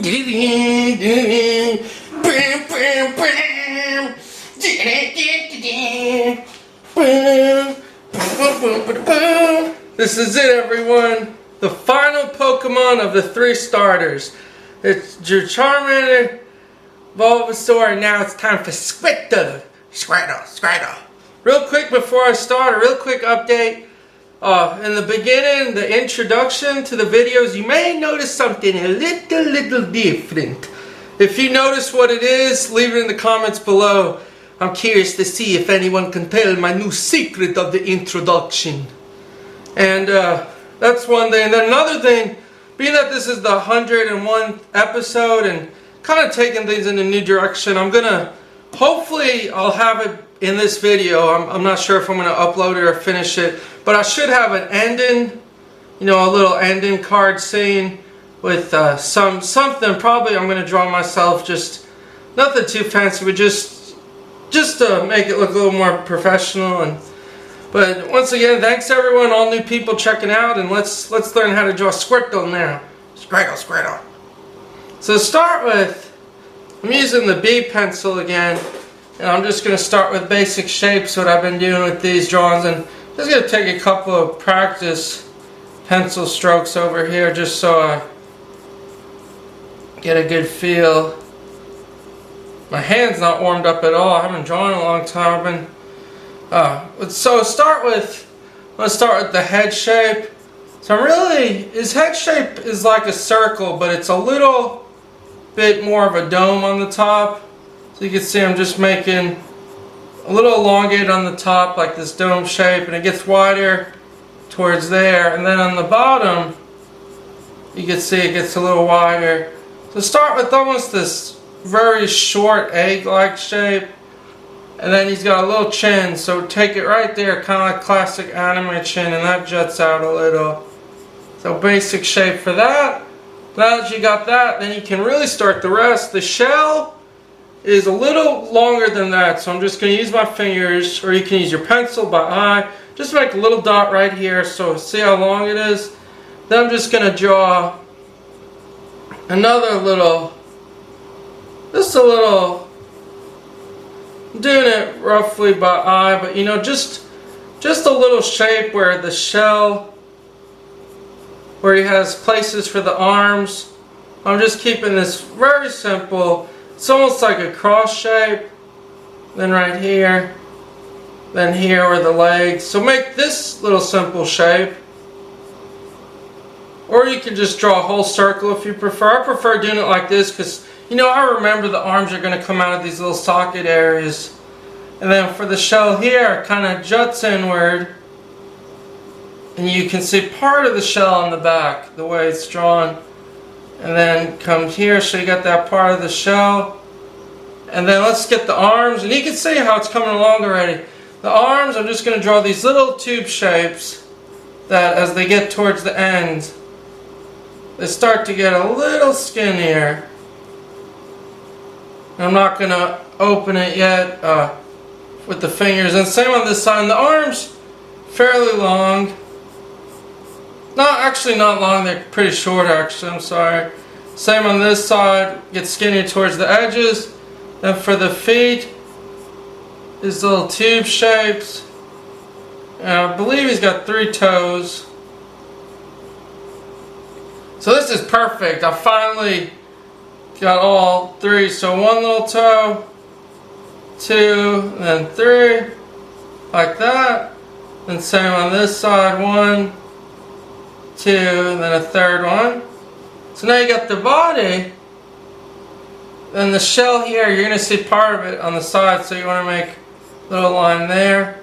This is it, everyone. The final Pokemon of the 3 starters. It's your Charmander, Bulbasaur, and now it's time for Squirtle. Squirtle. Real quick before I start, a real quick update. In the beginning, the introduction to the videos, you may notice something a little different. If you notice what it is, leave it in the comments below. I'm curious to see if anyone can tell my new secret of the introduction. And that's one thing. And then another thing, being that this is the 101th episode and kind of taking things in a new direction, I'm gonna, hopefully I'll have it in this video. I'm not sure if I'm gonna upload it or finish it, but I should have an ending, you know, a little ending card scene with something. Probably I'm gonna draw myself, just nothing too fancy, but just to make it look a little more professional. But once again, thanks everyone, all new people checking out, and let's learn how to draw Squirtle now. Squirtle. So to start with, I'm using the B pencil again, and I'm just going to start with basic shapes, what I've been doing with these drawings, and just going to take a couple of practice pencil strokes over here just so I get a good feel. My hand's not warmed up at all. I haven't drawn in a long time. So let's start with the head shape. So his head shape is like a circle, but it's a little bit more of a dome on the top. So you can see I'm just making a little elongated on the top, like this dome shape, and it gets wider towards there. And then on the bottom, you can see it gets a little wider. So start with almost this very short egg-like shape. And then he's got a little chin, so take it right there, kind of like classic anime chin, and that juts out a little. So basic shape for that. Now that you got that, then you can really start the rest. The shell is a little longer than that, so I'm just going to use my fingers, or you can use your pencil by eye. Just make a little dot right here, so see how long it is. Then I'm just going to draw another little, just a little. I'm doing it roughly by eye, but you know, just a little shape where the shell, where he has places for the arms. I'm just keeping this very simple. It's almost like a cross shape. Then right here, then here are the legs. So make this little simple shape. Or you can just draw a whole circle if you prefer. I prefer doing it like this because, you know, I remember the arms are going to come out of these little socket areas. And then for the shell here, it kind of juts inward. And you can see part of the shell on the back, the way it's drawn. And then comes here, so you got that part of the shell. And then let's get the arms. And you can see how it's coming along already. The arms, I'm just going to draw these little tube shapes that as they get towards the end, they start to get a little skinnier. I'm not going to open it yet with the fingers. And same on this side. And the arms, fairly long. Not long. They're pretty short, actually. I'm sorry. Same on this side. Get skinnier towards the edges. Then for the feet, these little tube shapes. And I believe he's got 3 toes. So this is perfect. I finally got all 3, so 1 little toe, 2, and then 3, like that. And same on this side, 1, 2, and then a 3rd one. So now you got the body. Then the shell here, you're going to see part of it on the side, so you want to make a little line there.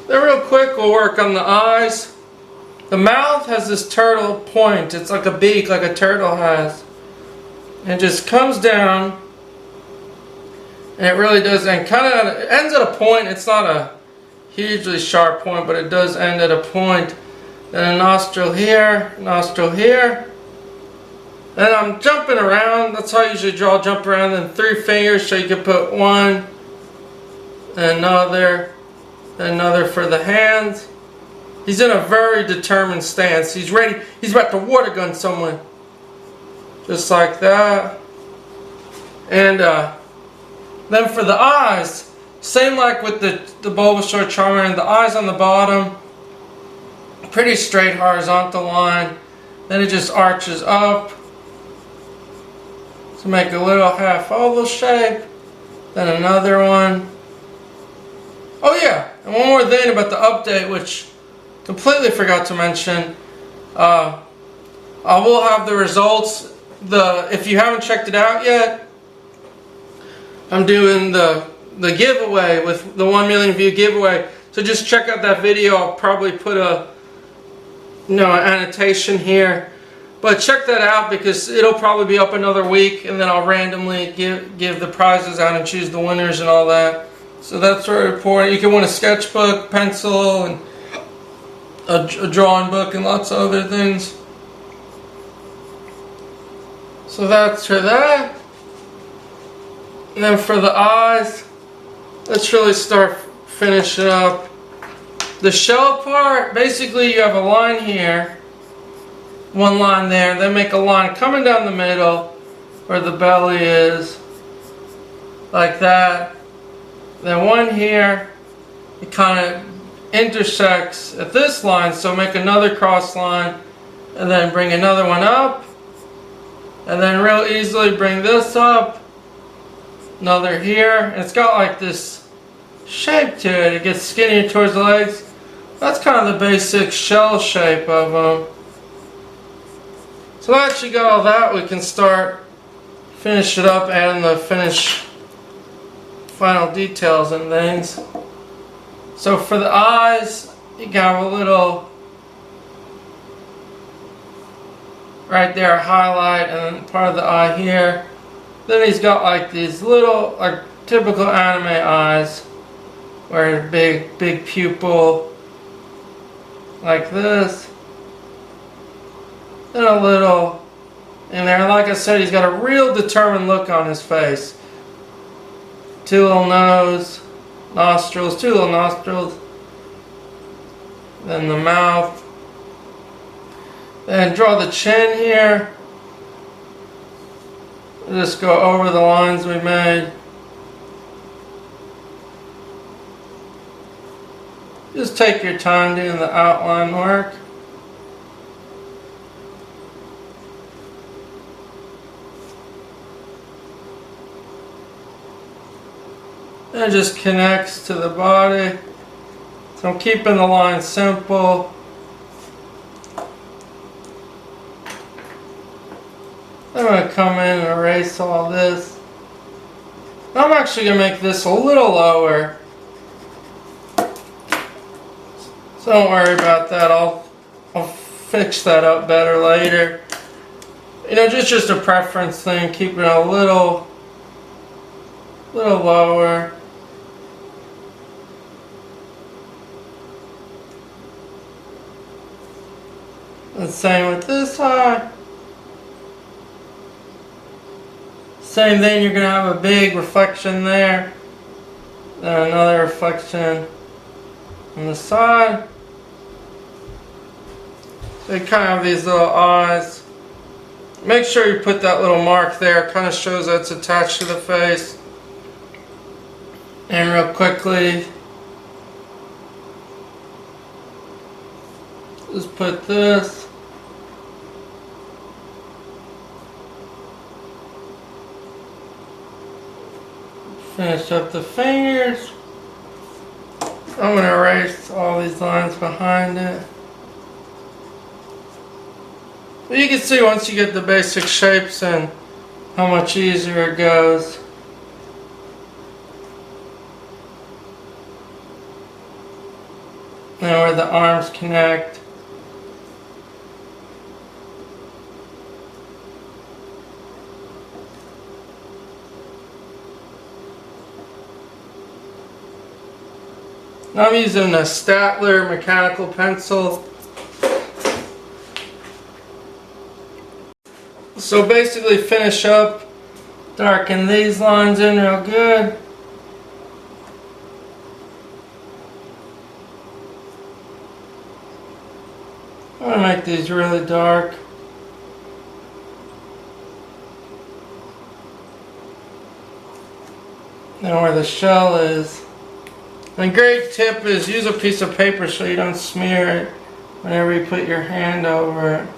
Then real quick, we'll work on the eyes. The mouth has this turtle point. It's like a beak, like a turtle has. It just comes down, and it really does, and kind of ends at a point. It's not a hugely sharp point, but it does end at a point. Then a nostril here, and I'm jumping around. That's how I usually draw, jump around. Then 3 fingers, so you can put 1, another for the hands. He's in a very determined stance. He's ready. He's about to water gun someone. just like that. And then for the eyes, same like with the Bulbasaur Charmander, the eyes on the bottom, pretty straight horizontal line. Then it just arches up to make a little half oval shape. Then another one. Oh yeah, and one more thing about the update, which completely forgot to mention. I will have the results. If you haven't checked it out yet, I'm doing the giveaway with the 1 million view giveaway. So just check out that video. I'll probably put an annotation here. But check that out because it'll probably be up another week, and then I'll randomly give the prizes out and choose the winners and all that. So that's very important. You can win a sketchbook, pencil, and a drawing book, and lots of other things. So that's for that. And then for the eyes, let's really start finishing up. The shell part, basically you have a line here, one line there, then make a line coming down the middle where the belly is, like that. Then one here, it kind of intersects at this line, so make another cross line, and then bring another one up, and then real easily bring this up, another here, and it's got like this shape to it. It gets skinnier towards the legs. That's kind of the basic shell shape of them. So once you got all that, we can start finish it up and the final details and things. So for the eyes, you got a little right there highlight, and then part of the eye here. Then he's got like these little, like typical anime eyes, where big pupil, like this. Then a little in there. Like I said, he's got a real determined look on his face. Two little nostrils, two little nostrils. Then the mouth. Then draw the chin here. Just go over the lines we made. Just take your time doing the outline work. And it just connects to the body. So I'm keeping the line simple. I'm going to come in and erase all this. I'm actually going to make this a little lower. So don't worry about that. I'll fix that up better later. You know, just a preference thing. Keep it a little lower. And same with this eye. Same thing, you're going to have a big reflection there. Then another reflection on the side. So you kind of have these little eyes. Make sure you put that little mark there. It kind of shows that it's attached to the face. And real quickly, just put this. Finish up the fingers. I'm going to erase all these lines behind it. But you can see once you get the basic shapes and how much easier it goes. Now where the arms connect. Now I'm using a Statler mechanical pencil. So basically finish up, darken these lines in real good. I'm going to make these really dark. and where the shell is. And a great tip is use a piece of paper so you don't smear it whenever you put your hand over it.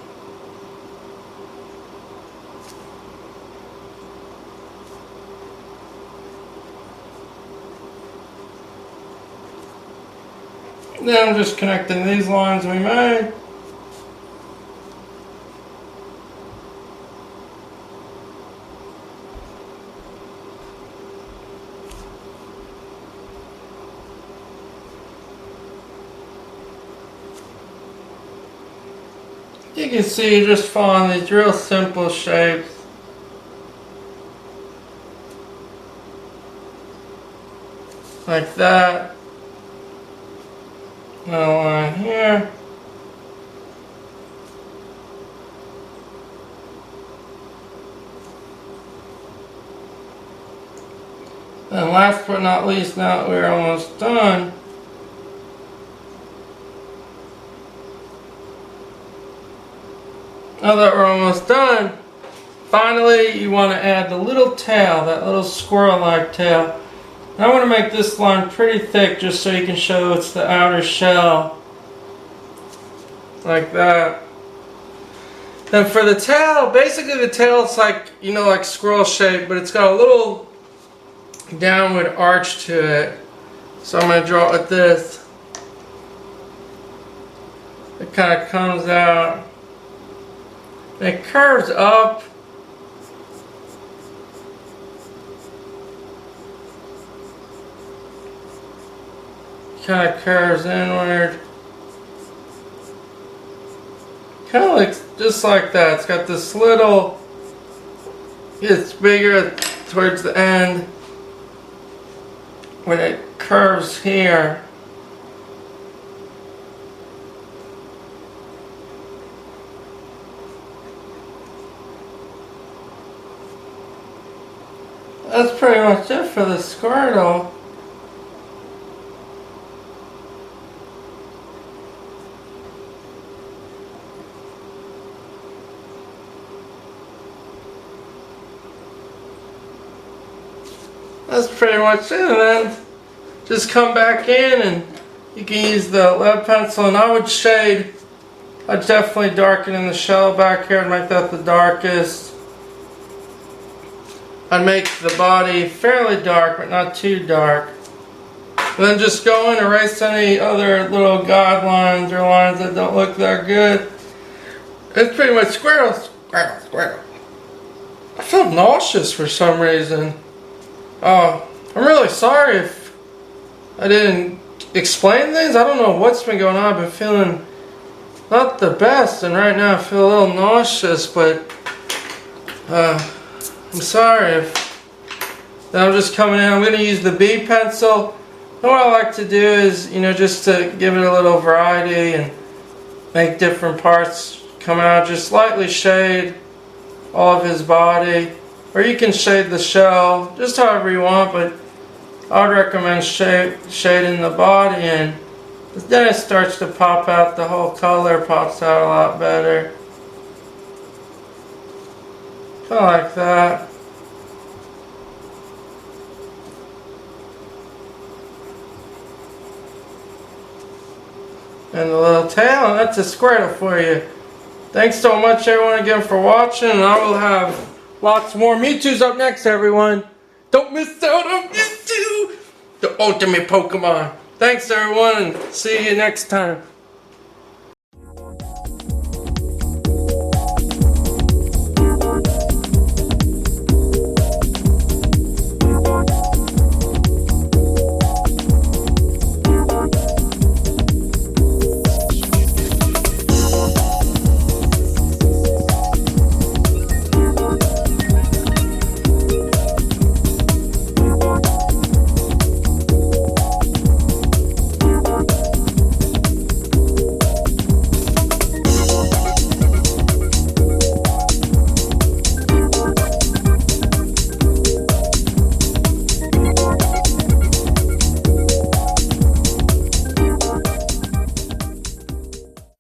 Then I'm just connecting these lines we made. You can see just following these real simple shapes. Like that. Another line here. And last but not least, now that we're almost done, now that we're almost done, finally you want to add the little tail, that little squirrel-like tail. And I want to make this line pretty thick just so you can show it's the outer shell. Like that. Then for the tail, basically the tail is like, you know, like squirrel shape, but it's got a little downward arch to it. So I'm going to draw it with this. It kind of comes out. And it curves up. Kind of curves inward. Kind of like, just like that. It's got this little, it's bigger towards the end when it curves here. That's pretty much it for the Squirtle. That's pretty much it, and then just come back in and you can use the lead pencil, and I would shade, I'd definitely darken in the shell back here and make that the darkest. I'd make the body fairly dark but not too dark. And then just go in and erase any other little guidelines or lines that don't look that good. It's pretty much Squirtle. I feel nauseous for some reason. I'm really sorry if I didn't explain things. I don't know what's been going on. I've been feeling not the best, and right now I feel a little nauseous, but I'm sorry if I'm just coming in. I'm going to use the B pencil. And what I like to do is, you know, just to give it a little variety and make different parts come out, just lightly shade all of his body. Or you can shade the shell, just however you want, but I would recommend shading the body, and then it starts to pop out, the whole color pops out a lot better. Kind of like that. And the little tail, and that's a Squirtle for you. Thanks so much everyone again for watching, and I will have lots more Mewtwo's up next, everyone. Don't miss out on Mewtwo, the ultimate Pokemon. Thanks everyone, and see you next time.